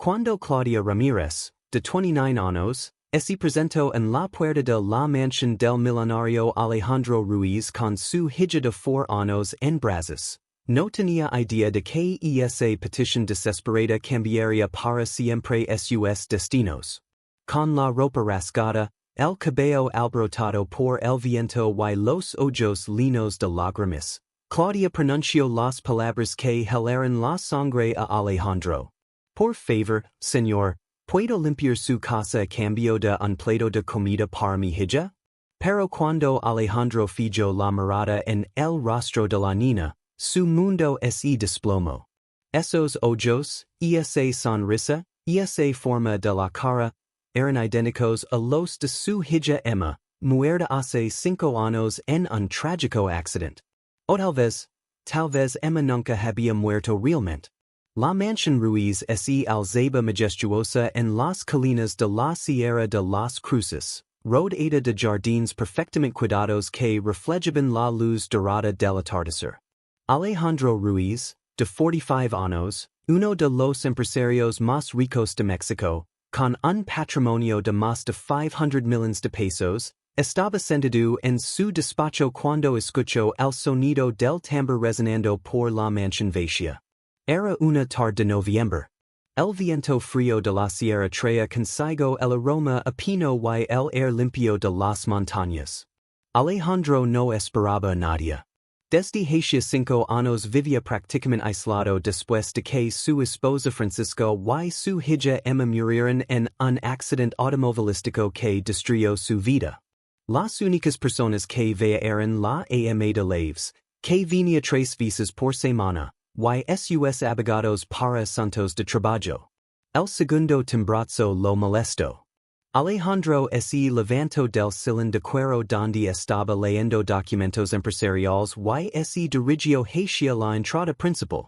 Cuando Claudia Ramírez, de 29 años, se presentó en la puerta de la mansión del millonario Alejandro Ruiz con su hija de 4 años en brazos. No tenía idea de que esa petición desesperada cambiaría para siempre sus destinos. Con la ropa rasgada, el cabello alborotado por el viento y los ojos llenos de lágrimas, Claudia pronunció las palabras que helaron la sangre a Alejandro. Por favor, señor, ¿puedo limpiar su casa a cambio de un plato de comida para mi hija? Pero cuando Alejandro fijó la mirada en el rostro de la niña, su mundo se desplomó. Esos ojos, esa sonrisa, esa forma de la cara, eran idénticos a los de su hija Emma, muerta hace 5 años en un trágico accidente. O tal vez Emma nunca había muerto realmente. La mansión Ruiz se alzaba majestuosa en las colinas de la Sierra de las Cruces, rodeada de jardines perfectamente cuidados que reflejaban la luz dorada del atardecer. Alejandro Ruiz, de 45 años, uno de los empresarios más ricos de México, con un patrimonio de más de 500 millones de pesos, estaba sentado en su despacho cuando escuchó el sonido del tambor resonando por la mansión vacía. Era una tarde de noviembre. El viento frío de la sierra traía consigo el aroma a pino y el aire limpio de las montañas. Alejandro no esperaba a nadie. Desde hacía 5 años vivía prácticamente aislado después de que su esposa Francisco y su hija Emma murieron en un accidente automovilístico que destruyó su vida. Las únicas personas que veía eran la ama de llaves, que venía 3 veces por semana, y sus abogados para asuntos de trabajo. El segundo timbrazo lo molestó. Alejandro se levantó del sillón de cuero donde estaba leyendo documentos empresariales y se dirigió hacia la entrada principal.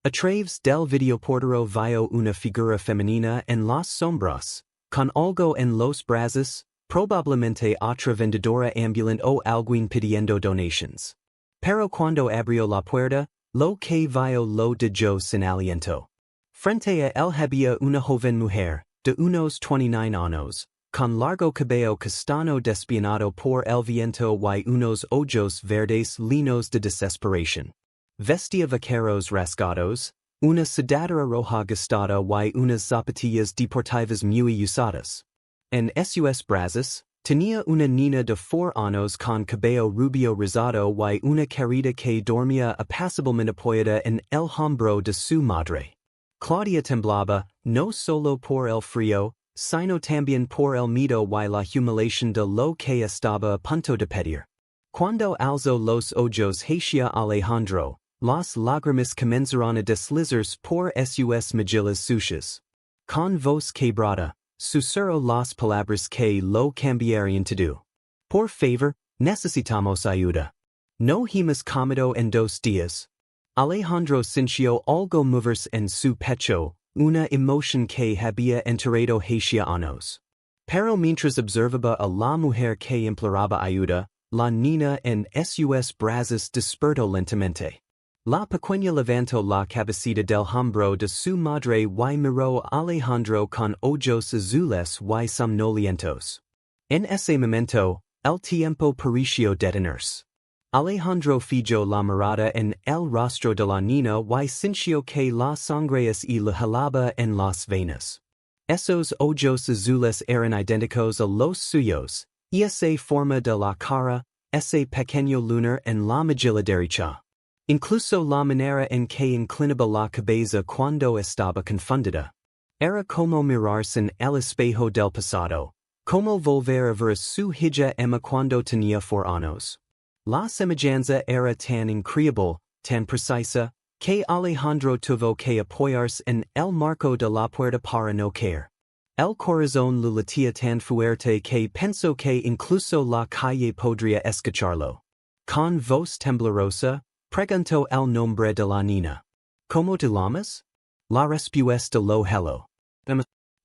A través del videoportero vio una figura femenina en las sombras, con algo en los brazos, probablemente otra vendedora ambulante o alguien pidiendo donations. Pero cuando abrió la puerta, lo que vio lo dejó sin aliento. Frente a él había una joven mujer, de unos 29 años, con largo cabello castaño despeinado por el viento y unos ojos verdes llenos de desesperación. Vestía vaqueros rasgados, una sudadera roja gastada y unas zapatillas deportivas muy usadas. En sus brazos, tenía una niña de 4 años con cabello rubio rizado y una carita que dormía apaciblemente apoyada en el hombro de su madre. Claudia temblaba, no solo por el frío, sino también por el miedo y la humiliación de lo que estaba a punto de pedir. Cuando alzó los ojos hacia Alejandro, las lágrimas comenzaron a deslizarse por sus mejillas sucias. Con voz quebrada, susurró las palabras que lo cambiarían todo. Por favor, necesitamos ayuda. No hemos comido en 2 días. Alejandro sintió algo moverse en su pecho, una emoción que había enterrado hacia años. Pero mientras observaba a la mujer que imploraba ayuda, la niña en sus brazos despertó lentamente. La pequeña levantó la cabecita del hombro de su madre y miró a Alejandro con ojos azules y somnolientos. En ese momento, el tiempo pareció detenerse. Alejandro fijó la mirada en el rostro de la niña y sintió que la sangre se le helaba en las venas. Esos ojos azules eran idénticos a los suyos, y esa forma de la cara, ese pequeño lunar en la mejilla derecha. Incluso la manera en que inclinaba la cabeza cuando estaba confundida. Era como mirarse en el espejo del pasado, como volver a ver a su hija Emma cuando tenía 4 años. La semejanza era tan increíble, tan precisa, que Alejandro tuvo que apoyarse en el marco de la puerta para no caer. El corazón le latía tan fuerte que pensó que incluso la calle podría escucharlo. Con voz temblorosa, preguntó el nombre de la niña. ¿Cómo te llamas? La respuesta lo heló.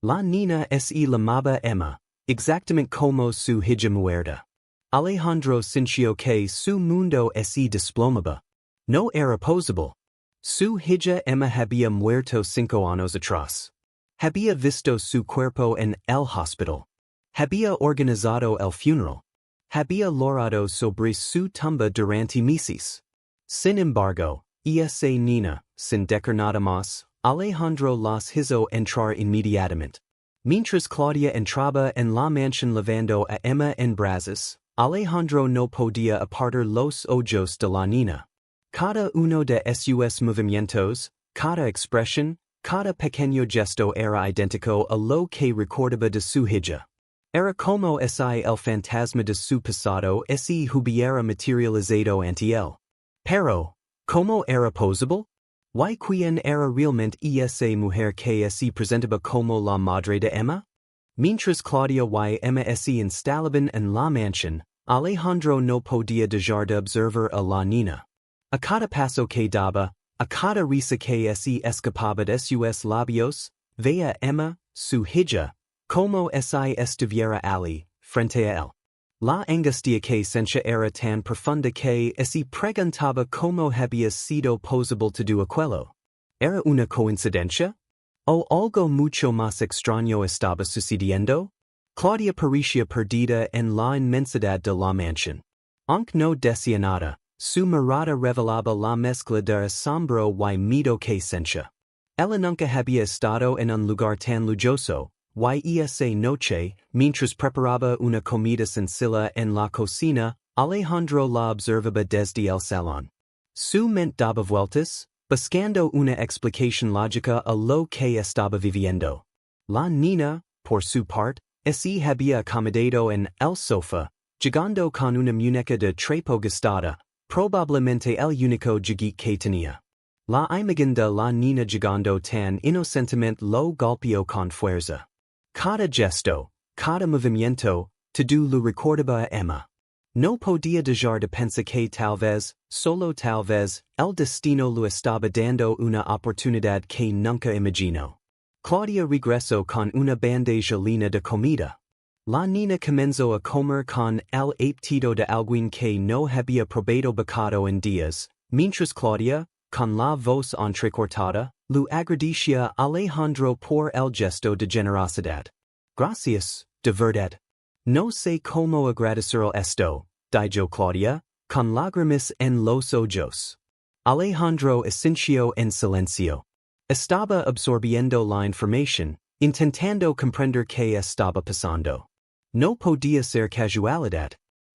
La niña se llamaba Emma, exactamente como su hija muerta. Alejandro sintió que su mundo se desplomaba. No era posible. Su hija Emma había muerto 5 años atrás. Había visto su cuerpo en el hospital. Había organizado el funeral. Había lorado sobre su tumba durante meses. Sin embargo, esa niña, sin decir nada más, Alejandro las hizo entrar inmediatamente. Mientras Claudia entraba en la mansión llevando a Emma en brazos, Alejandro no podía apartar los ojos de la niña. Cada uno de sus movimientos, cada expresión, cada pequeño gesto era idéntico a lo que recordaba de su hija. Era como si el fantasma de su pasado se hubiera materializado ante él. Pero, ¿cómo era posible? ¿Y quién era realmente esa mujer que se presentaba como la madre de Emma? Mientras Claudia y Emma se instalaban en la mansión, Alejandro no podía dejar de observar a la niña. A cada paso que daba, a cada risa que se escapaba de sus labios, veía Emma, su hija, como si estuviera allí, frente a él. La angustia que sentía era tan profunda que se preguntaba cómo había sido posible todo aquello. ¿Era una coincidencia? ¿O algo mucho más extraño estaba sucediendo? Claudia parecía perdida en la inmensidad de la mansión. Aunque no decía nada, su mirada revelaba la mezcla de asombro y miedo que sentía. Ella nunca había estado en un lugar tan lujoso, y esa noche, mientras preparaba una comida sencilla en la cocina, Alejandro la observaba desde el salón. Su mente daba vueltas, buscando una explicación lógica a lo que estaba viviendo. La niña, por su parte, se había acomodado en el sofá, jugando con una muñeca de trapo gastada, probablemente el único juguete que tenía. La imagen de la niña jugando tan inocentemente lo golpeó con fuerza. Cada gesto, cada movimiento, todo lo recordaba a Emma. No podía dejar de pensar que tal vez, solo tal vez, el destino lo estaba dando una oportunidad que nunca imaginó. Claudia regresó con una bandeja llena de comida. La niña comenzó a comer con el apetito de alguien que no había probado bocado en días, mientras Claudia, con la voz entrecortada, lo agradecía a Alejandro por el gesto de generosidad. Gracias, de verdad. No sé cómo agradecer esto, dijo Claudia, con lágrimas en los ojos. Alejandro asintió en silencio. Estaba absorbiendo la información, intentando comprender qué estaba pasando. No podía ser casualidad.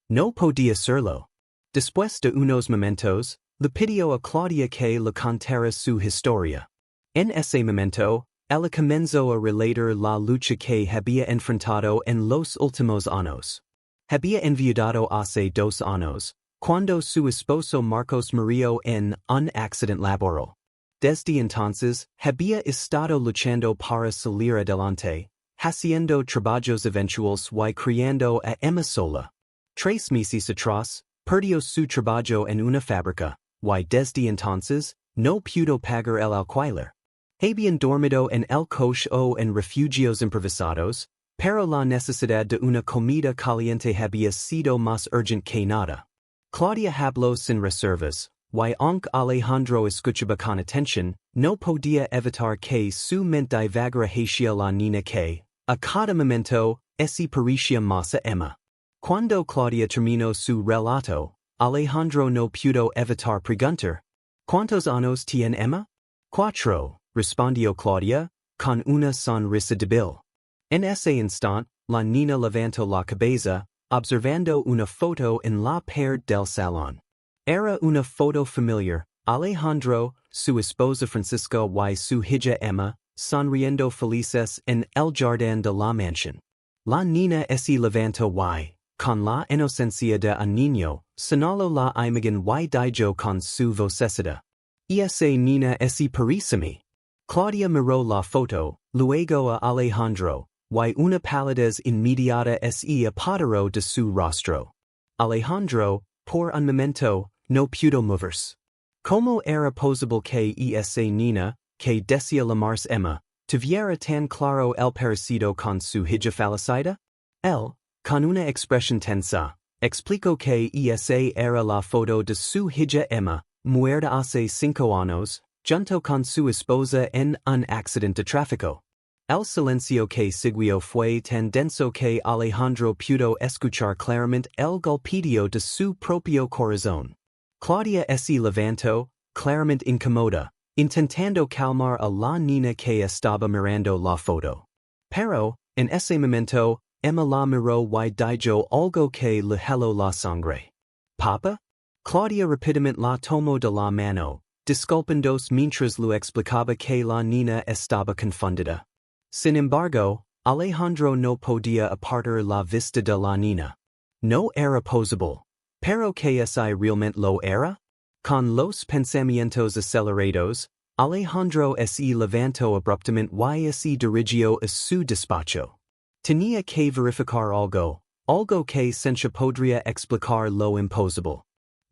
No podía serlo. Después de unos momentos, le pidió a Claudia que le contara su historia. En ese momento, ella comenzó a relatar la lucha que había enfrentado en los últimos años. Había enviudado hace 2 años, cuando su esposo Marcos murió en un accidente laboral. Desde entonces, había estado luchando para salir adelante, haciendo trabajos eventuales y criando a Emma sola. 3 meses atrás, perdió su trabajo en una fábrica, y desde entonces, no pudo pagar el alquiler. Habían dormido en el coche o en refugios improvisados, pero la necesidad de una comida caliente había sido más urgente que nada. Claudia habló sin reservas, y aunque Alejandro escuchaba con atención, no podía evitar que su mente divagara hacia la niña que, a cada momento, se parecía más a Emma. Cuando Claudia terminó su relato, Alejandro no pudo evitar preguntar: ¿Cuántos años tiene Emma? 4, respondió Claudia, con una sonrisa débil. En ese instante, la niña levantó la cabeza, observando una foto en la pared del salón. Era una foto familiar: Alejandro, su esposa Francisca y su hija Emma, sonriendo felices en el jardín de la mansión. La niña se levantó y, con la inocencia de un niño, señaló la imagen y dijo con su vocecita: Esa niña se parece a mí. Claudia miró la foto, luego a Alejandro, y una palidez inmediata se apoderó de su rostro. Alejandro, por un momento, no pudo moverse. ¿Cómo era posible que esa niña, que decía llamarse Emma, tuviera tan claro el parecido con su hija fallecida? Él, con una expresión tensa, explicó que esa era la foto de su hija Emma, muerta hace 5 años, junto con su esposa en un accidente de tráfico. El silencio que siguió fue tan denso que Alejandro pudo escuchar claramente el golpetío de su propio corazón. Claudia se levantó, claramente incómoda, intentando calmar a la niña que estaba mirando la foto. Pero, en ese momento, Emma la miró y dijo algo que le heló la sangre. ¿Papa? Claudia rápidamente la tomó de la mano, disculpándose mientras lo explicaba que la niña estaba confundida. Sin embargo, Alejandro no podía apartar la vista de la niña. No era posible. ¿Pero que si realmente lo era? Con los pensamientos acelerados, Alejandro se levantó abruptamente y se dirigió a su despacho. Tenía que verificar algo que se podría explicar lo imposible.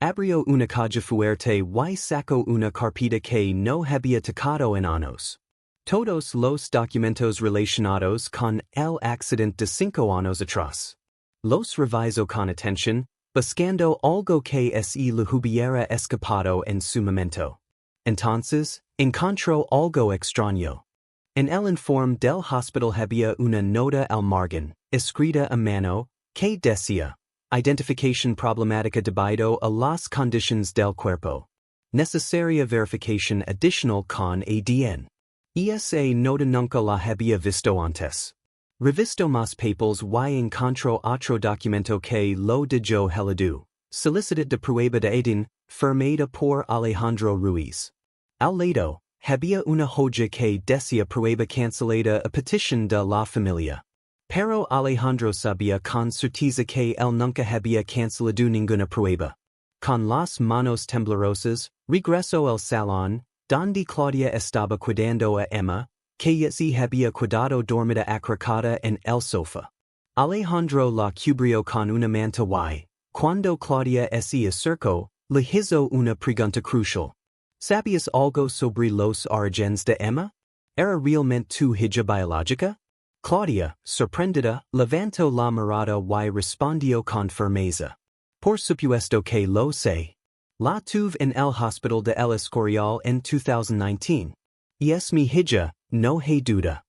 Abrió una caja fuerte y sacó una carpeta que no había tocado en años. Todos los documentos relacionados con el accidente de 5 años atrás. Los revisó con atención, buscando algo que se le hubiera escapado en su momento. Entonces, encontró algo extraño. En el informe del hospital había una nota al margen, escrita a mano, que decía, identificación problemática debido a las condiciones del cuerpo. Necesaria verificación adicional con ADN. Esa nota nunca la había visto antes. Revisto más papeles y encontró otro documento que lo dijo helado. Solicitud de prueba de ADN, firmada por Alejandro Ruiz. Al lado, había una hoja que decía prueba cancelada a petición de la familia. Pero Alejandro sabía con certeza que él nunca había cancelado ninguna prueba. Con las manos temblorosas, regresó al salón, donde Claudia estaba cuidando a Emma, que se había quedado dormida acurrucada en el sofá. Alejandro la cubrió con una manta y, cuando Claudia se acercó, le hizo una pregunta crucial. ¿Sabías algo sobre los orígenes de Emma? ¿Era realmente tu hija biológica? Claudia, sorprendida, levantó la mirada y respondió con firmeza. Por supuesto que lo sé. La tuve en el hospital de El Escorial en 2019. Y es mi hija, no hay duda.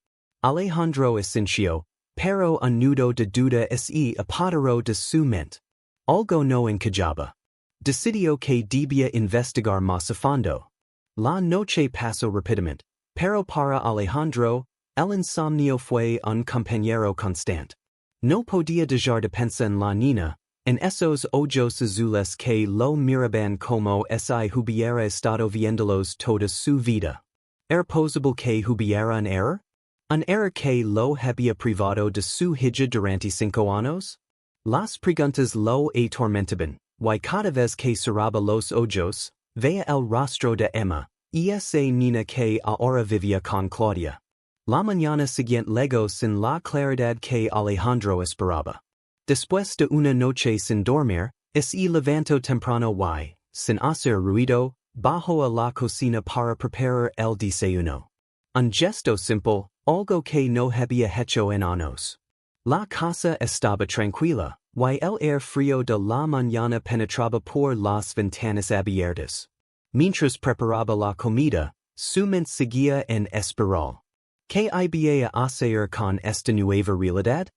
Alejandro asintió, pero un nudo de duda se apoderó de su mente. Algo no encajaba. Decidió que debía investigar más a fondo. La noche pasó rápidamente, pero para Alejandro, el insomnio fue un compañero constante. No podía dejar de pensar en la niña, en esos ojos azules que lo miraban como si hubiera estado viéndolos toda su vida. ¿Era posible que hubiera un error? ¿Un error que lo había privado de su hija durante 5 años? Las preguntas lo atormentaban, y cada vez que cerraba los ojos, veía el rostro de Emma, y esa niña que ahora vivía con Claudia. La mañana siguiente llegó sin la claridad que Alejandro esperaba. Después de una noche sin dormir, se levantó temprano y, sin hacer ruido, bajó a la cocina para preparar el desayuno. Un gesto simple, algo que no había hecho en años. La casa estaba tranquila, y el aire frío de la mañana penetraba por las ventanas abiertas. Mientras preparaba la comida, su mente seguía en espiral. ¿Qué iba a hacer con esta nueva realidad?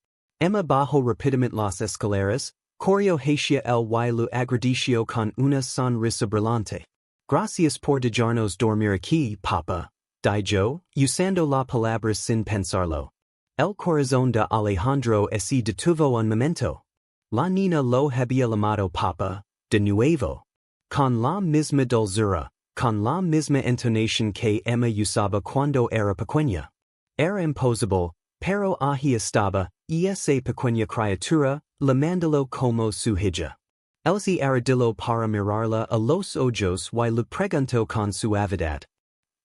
Emma bajó rápidamente las escaleras, corrió hacia el y lo agradeció con una sonrisa brillante. Gracias por dejarnos dormir aquí, papá, dijo, usando la palabra sin pensarlo. El corazón de Alejandro se detuvo un momento. La niña lo había llamado papá, de nuevo. Con la misma dulzura, con la misma entonación que Emma usaba cuando era pequeña. Era imposible, pero ahí estaba, esa pequeña criatura, llamándolo como su hija. Él se arrodilló para mirarla a los ojos y le preguntó con suavidad.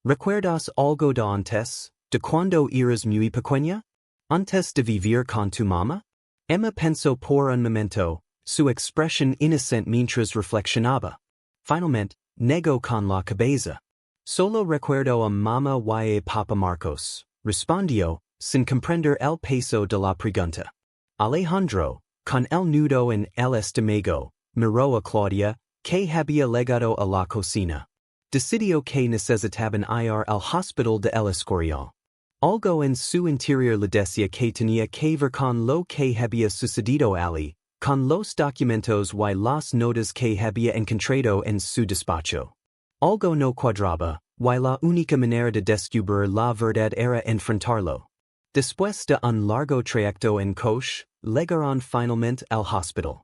¿Recuerdas algo de antes, de cuando eras muy pequeña? ¿Antes de vivir con tu mamá? Emma pensó por un momento, su expresión inocente mientras reflexionaba. Finalmente, negó con la cabeza. Solo recuerdo a mamá y a papá Marcos, respondió, sin comprender el peso de la pregunta. Alejandro, con el nudo en el estómago, miró a Claudia, que había llegado a la cocina. Decidió que necesitaban ir al hospital de El Escorial. Algo en su interior la decía que tenía que ver con lo que había sucedido allí, con los documentos y las notas que había encontrado en su despacho. Algo no cuadraba, y la única manera de descubrir la verdad era enfrentarlo. Después de un largo trayecto en coche, llegaron finalmente al hospital.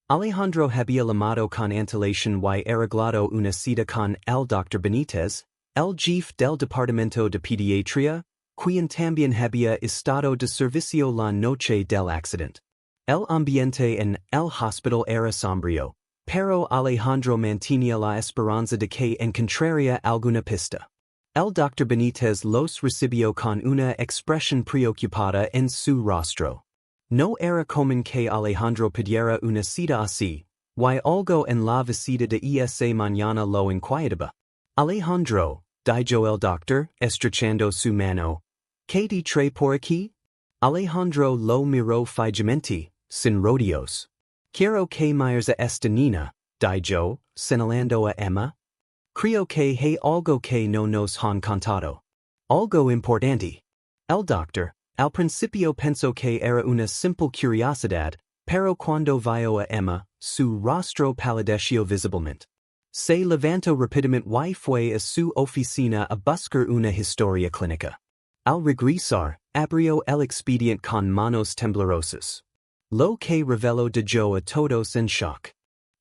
Alejandro había llamado con antelación y arreglado una cita con el Dr. Benítez, el jefe del departamento de pediatría, quien también había estado de servicio la noche del accidente. El ambiente en el hospital era sombrío, pero Alejandro mantenía la esperanza de que encontraría alguna pista. El Dr. Benítez los recibió con una expresión preocupada en su rostro. No era común que Alejandro pidiera una cita así, y algo en la visita de esa mañana lo inquietaba. Alejandro, dijo el doctor, estrechando su mano, ¿qué te trae por aquí? Alejandro lo miró fijamente, sin rodeos. Quiero que mires a esta niña, dijo, señalando a Emma. Creo que hay algo que no nos han contado. Algo importante. El doctor, al principio pensó que era una simple curiosidad, pero cuando vio a Emma, su rostro palideció visiblemente. Se levantó rápidamente y fue a su oficina a buscar una historia clínica. Al regresar, abrió el expediente con manos temblorosas. Lo que reveló dejó a todos en shock.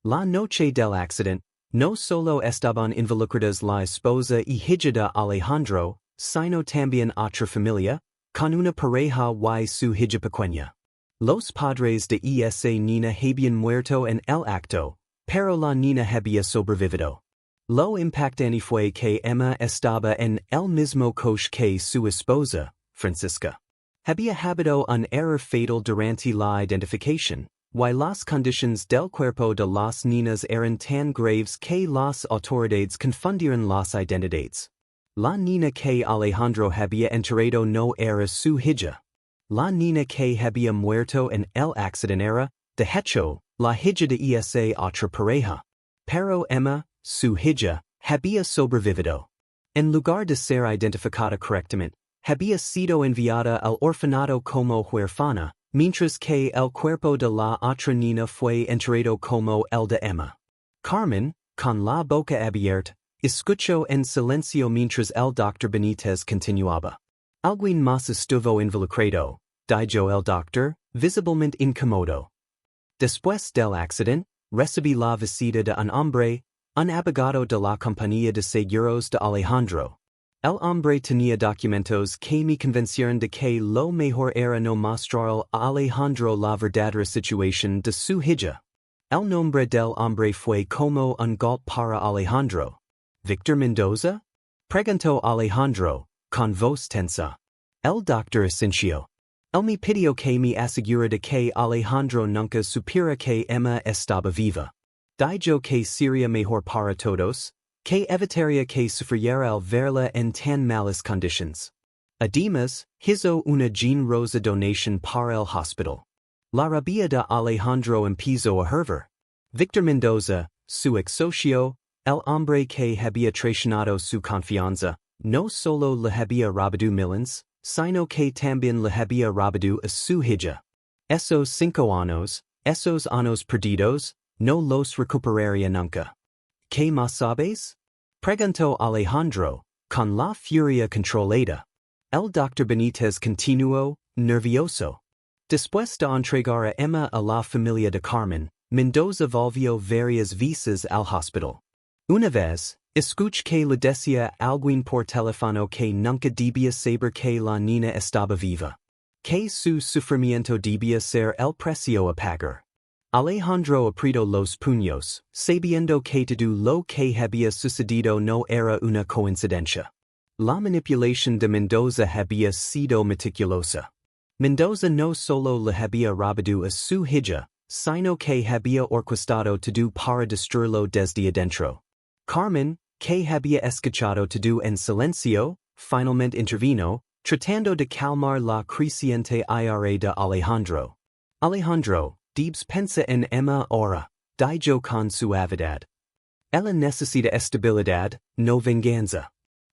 La noche del accidente, no solo estaban involucradas la esposa y hija de Alejandro, sino también otra familia, con una pareja y su hija pequeña. Los padres de esa niña habían muerto en el acto, pero la niña había sobrevivido. Lo impactante fue que Emma estaba en el mismo coche que su esposa, Francisca. Había habido un error fatal durante la identificación, y las condiciones del cuerpo de las niñas eran tan graves que las autoridades confundieron las identidades. La niña que Alejandro había enterrado no era su hija. La niña que había muerto en el accidente era, de hecho, la hija de esa otra pareja. Pero Emma, su hija, había sobrevivido. En lugar de ser identificada correctamente, había sido enviada al orfanato como huérfana, mientras que el cuerpo de la otra niña fue enterrado como el de Emma. Carmen, con la boca abierta, escuchó en silencio mientras el Dr. Benítez continuaba. Alguien más estuvo involucrado, dijo el doctor, visiblemente incómodo. Después del accidente, recibí la visita de un hombre, un abogado de la compañía de seguros de Alejandro. El hombre tenía documentos que me convencieron de que lo mejor era no mostrar a Alejandro la verdadera situación de su hija. El nombre del hombre fue como un golpe para Alejandro. ¿Víctor Mendoza? Preguntó Alejandro, con voz tensa. El doctor asintió. Él me pidió que me asegure de que Alejandro nunca supiera que Emma estaba viva. Dijo que sería mejor para todos, que evitaría que sufriera al verla en tan malas condiciones. Además, hizo una generosa donación para el hospital. La rabia de Alejandro empezó a hervir. Víctor Mendoza, su ex socio, el hombre que había traicionado su confianza, no solo le había robado millions, sino que también le había robado a su hija. Esos 5 años, esos años perdidos, no los recuperaría nunca. ¿Qué más sabes? Preguntó Alejandro, con la furia controlada. El Dr. Benítez continuó, nervioso. Después de entregar a Emma a la familia de Carmen, Mendoza volvió varias veces al hospital. Una vez, escuché que le decía alguien por teléfono que nunca debía saber que la niña estaba viva. Que su sufrimiento debía ser el precio a pagar. Alejandro apretó los puños, sabiendo que todo lo que había sucedido no era una coincidencia. La manipulación de Mendoza había sido meticulosa. Mendoza no solo le había robado a su hija, sino que había orquestado todo para destruirlo desde adentro. Carmen, que había escuchado todo en silencio, finalmente intervino, tratando de calmar la creciente ira de Alejandro. Alejandro, debes pensa en Emma ahora, dijo con suavidad. Ella necesita estabilidad, no venganza.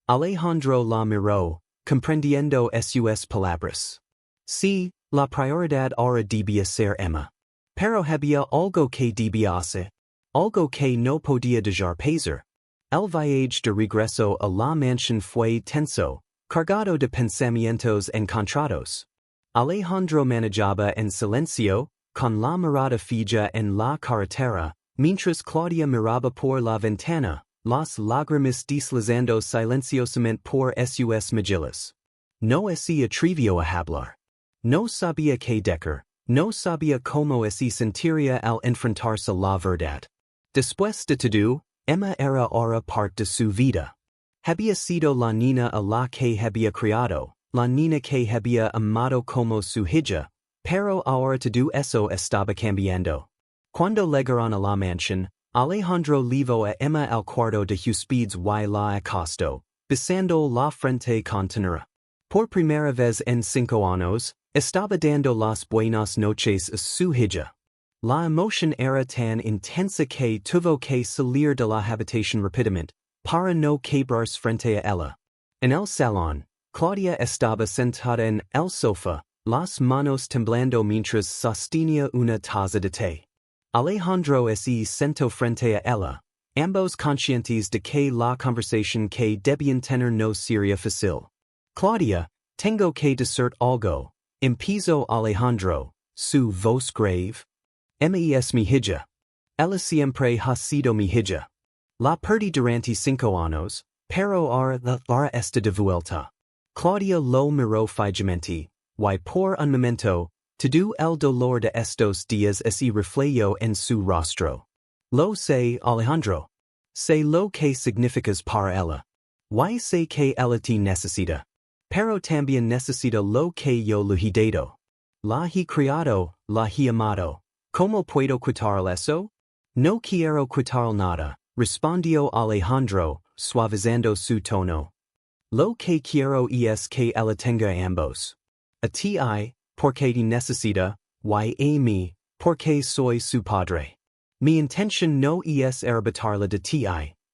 Alejandro la miró, comprendiendo sus palabras. C. La prioridad ahora debía ser Emma. Pero había algo que debía hacer. Algo que no podía dejar pasar. El viaje de regreso a la mansión fue tenso, cargado de pensamientos encontrados. Alejandro manejaba en silencio, con la mirada fija en la carretera, mientras Claudia miraba por la ventana, las lágrimas deslizando silenciosamente por sus mejillas. No se atrevió a hablar. No sabía qué decir, no sabía cómo se sentiría al enfrentarse la verdad. Después de todo, Emma era ahora parte de su vida. Había sido la niña a la que había criado, la niña que había amado como su hija, pero ahora todo eso estaba cambiando. Cuando llegaron a la mansión, Alejandro llevó a Emma al cuarto de huéspedes y la acostó, besando la frente con ternura. Por primera vez en 5 años, estaba dando las buenas noches a su hija. La emoción era tan intensa que tuvo que salir de la habitación rápidamente, para no quebrarse frente a ella. En el salón, Claudia estaba sentada en el sofá, las manos temblando mientras sostenía una taza de té. Alejandro se sentó frente a ella, ambos conscientes de que la conversación que debían tener no sería fácil. Claudia, tengo que decir algo, empezó Alejandro, su voz grave. Emma es mi hija. Ella siempre ha sido mi hija. La perdí durante 5 años, pero ahora está de vuelta. Claudia lo miró fijamente, y por un momento, todo el dolor de estos días se reflejó en su rostro. Lo sé, Alejandro. Sé lo que significas para ella. Y sé que ella te necesita. Pero también necesita lo que yo le he dado. La he criado, la he amado. ¿Cómo puedo quitar eso? No quiero quitar nada, respondió Alejandro, suavizando su tono. Lo que quiero es que ella tenga ambos. A ti, porque te necesita, y a mí, porque soy su padre. Mi intención no es arrebatarla de ti,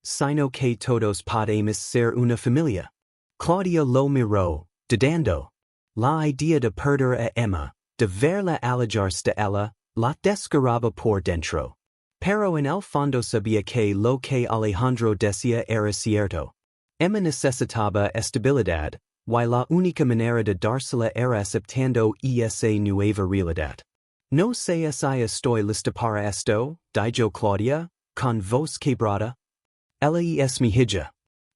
sino que todos podemos ser una familia. Claudia lo miró, dudando. La idea de perder a Emma, de verla alejarse de ella, la desgarraba por dentro. Pero en el fondo sabía que lo que Alejandro decía era cierto. Emma necesitaba estabilidad, y la única manera de dársela era aceptando esa nueva realidad. No sé si estoy lista para esto, dijo Claudia, con voz quebrada. Ella es mi hija.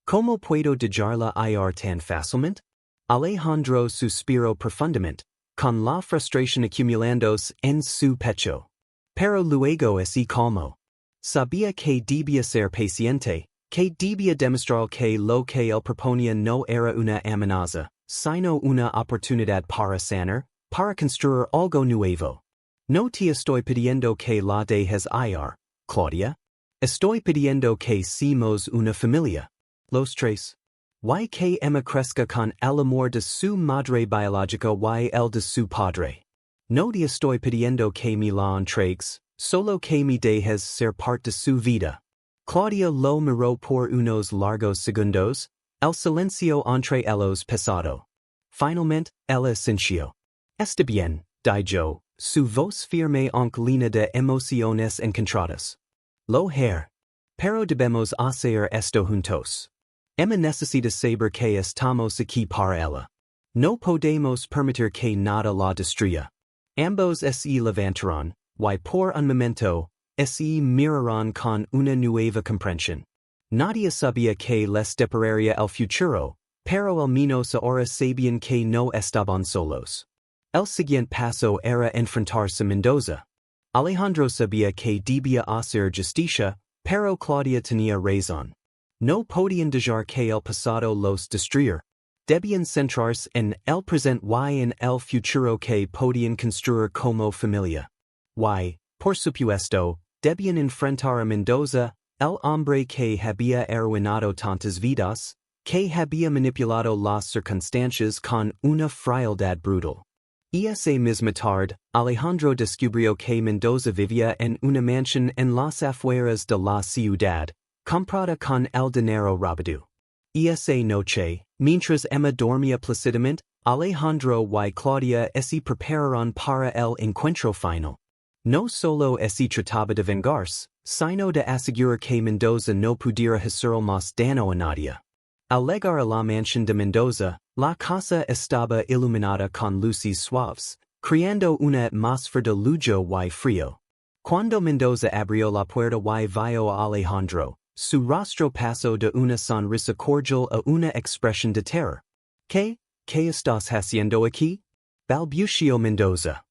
¿Cómo puedo dejarla ir tan fácilmente? Alejandro suspiró profundamente, con la frustración acumulándose en su pecho. Pero luego se calmó. Sabía que debía ser paciente, que debía demostrar que lo que él proponía no era una amenaza, sino una oportunidad para sanar, para construir algo nuevo. No te estoy pidiendo que la dejes ir, Claudia. Estoy pidiendo que seamos una familia. Los tres. Y que Emma crezca con el amor de su madre biológica y el de su padre. No te estoy pidiendo que me la entregues, solo que me dejes ser parte de su vida. Claudia lo miró por unos largos segundos, el silencio entre ellos pesado. Finalmente, ella sintió. Está bien, dijo, su voz firme aunque llena de emociones encontradas. Lo haré. Pero debemos hacer esto juntos. Emma necesita saber que estamos aquí para ella. No podemos permitir que nada la destruya. Ambos se levantaron, y por un momento, se miraron con una nueva comprensión. Nadie sabía que les depararía el futuro, pero al menos ahora sabían que no estaban solos. El siguiente paso era enfrentarse a Mendoza. Alejandro sabía que debía hacer justicia, pero Claudia tenía razón. No podían dejar que el pasado los destruyera. Debían centrarse en el presente y en el futuro que podían construir como familia. Y, por supuesto, debían enfrentar a Mendoza, el hombre que había arruinado tantas vidas, que había manipulado las circunstancias con una frialdad brutal. Esa misma tarde, Alejandro descubrió que Mendoza vivía en una mansión en las afueras de la ciudad, comprada con el dinero robado. Esa noche, Mientras Emma dormía plácidamente, Alejandro y Claudia se prepararon para el encuentro final. No solo se trataba de vengarse, sino de asegurar que Mendoza no pudiera hacer más daño a nadie. Al llegar a la mansión de Mendoza, la casa estaba iluminada con luces suaves, creando una atmósfera de lujo y frío. Cuando Mendoza abrió la puerta y vio a Alejandro, su rostro pasó de una sonrisa cordial a una expresión de terror. ¿Qué estás haciendo aquí? Balbució Mendoza.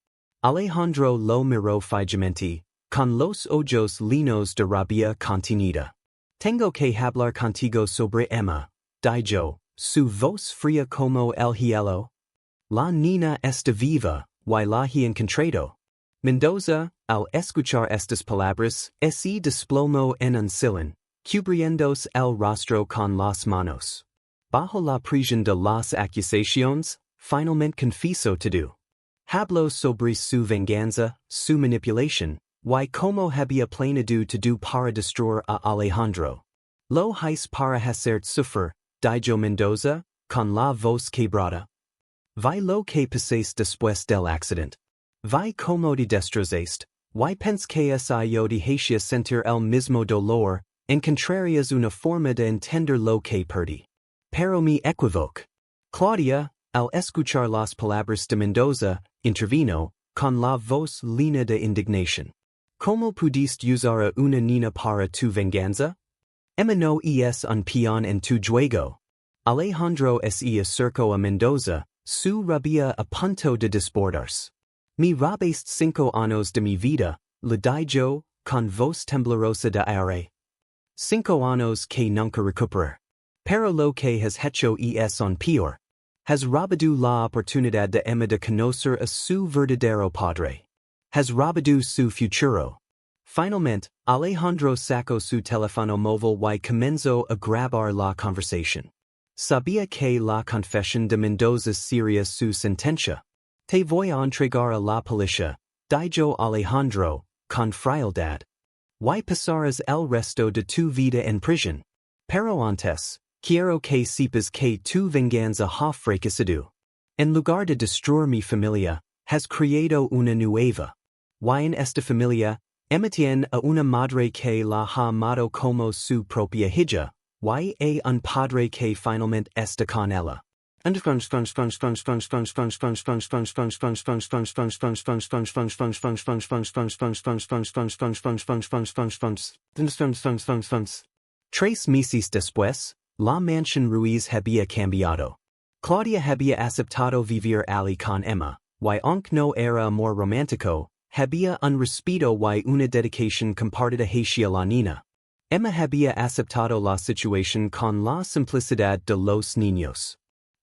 Alejandro lo miró fijamente, con los ojos llenos de rabia contenida. Tengo que hablar contigo sobre Emma, dijo, su voz fría como el hielo. La niña está viva, y la he encontrado. Mendoza, al escuchar estas palabras, se desplomó en un sillón, cubriéndose el rostro con las manos. Bajo la presión de las acusaciones, finalmente confesó todo. Habló sobre su venganza, su manipulación, y cómo había planeado todo para destruir a Alejandro. Lo hice para hacerte sufrir, dijo Mendoza, con la voz quebrada. Vi lo que pasaste después del accidente. Vi cómo te destrozaste, y pensé que yo dejaría sentir el mismo dolor, encontrarías una forma de entender lo que perdí. Pero me equivoqué. Claudia, al escuchar las palabras de Mendoza, intervino, con la voz llena de indignación. ¿Cómo pudiste usar a una niña para tu venganza? Emma no es un peón en tu juego. Alejandro se acercó a Mendoza, su rabia a punto de desbordarse. Me robaste 5 años de mi vida, le dijo, con voz temblorosa de aire. 5 años que nunca recuperar. Pero lo que has hecho es un peor. Has robado la oportunidad de Emma de conocer a su verdadero padre. Has robado su futuro. Finalmente, Alejandro sacó su teléfono móvil y comenzó a grabar la conversación. Sabía que la confesión de Mendoza sería su sentencia. Te voy a entregar a la policía, dijo Alejandro, con frialdad. Y pasarás el resto de tu vida en prisión. Pero antes, quiero que sepas que tu venganza ha fracasado. En lugar de destruir mi familia, has creado una nueva. Y en esta familia, Emma tiene a una madre que la ha amado como su propia hija, y a un padre que finalmente está con ella. Tres meses después, la mansión Ruiz había cambiado. Claudia había aceptado vivir allí con Emma, y aunque no era amor romántico, había un respeto y una dedicación compartida hacia la niña. Emma había aceptado la situación con la simplicidad de los niños.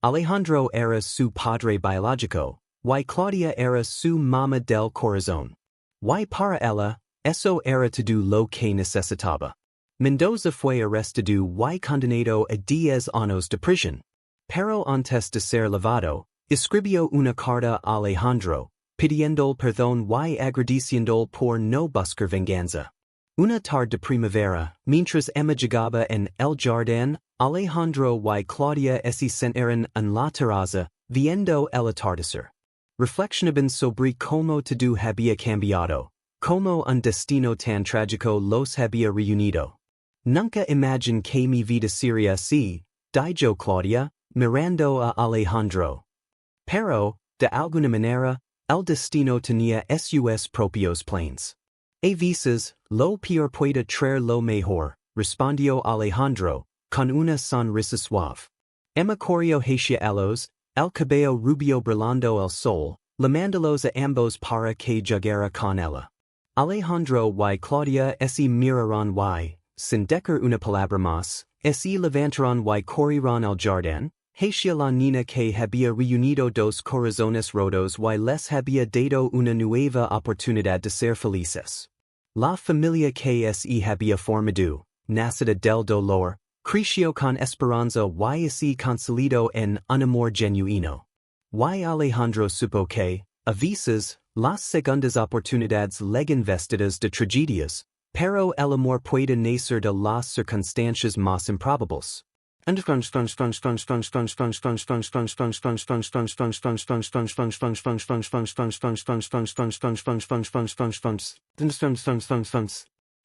Alejandro era su padre biológico, y Claudia era su mamá del corazón. Y para ella, eso era todo lo que necesitaba. Mendoza fue arrestado y condenado a 10 años de prisión. Pero antes de ser levado, escribió una carta a Alejandro, pidiendo perdón y agradeciendo por no buscar venganza. Una tarde de primavera, mientras Emma llegaba en el jardín, Alejandro y Claudia se sentaron en la terraza, viendo el atardecer. Reflexionaban sobre cómo todo había cambiado, cómo un destino tan trágico los había reunido. Nunca imaginé que mi vida sería así, dijo Claudia, mirando a Alejandro. Pero, de alguna manera, el destino tenía sus propios planes. A veces, lo peor puede traer lo mejor, respondió Alejandro, con una sonrisa suave. Emma corrió hacia ellos, el cabello rubio brillando al sol, llamándolos a ambos para que llegara con ella. Alejandro y Claudia se miraron y, sin decir una palabra más, se levantaron y corrieron al jardín, hacia la niña que había reunido 2 corazones rotos y les había dado una nueva oportunidad de ser felices. La familia que se había formado, nacida del dolor, creció con esperanza y se consolidó en un amor genuino. Y Alejandro supo que, a veces, las segundas oportunidades llegan vestidas de tragedias, pero el amor puede nacer de las circunstancias más improbables.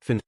Fin.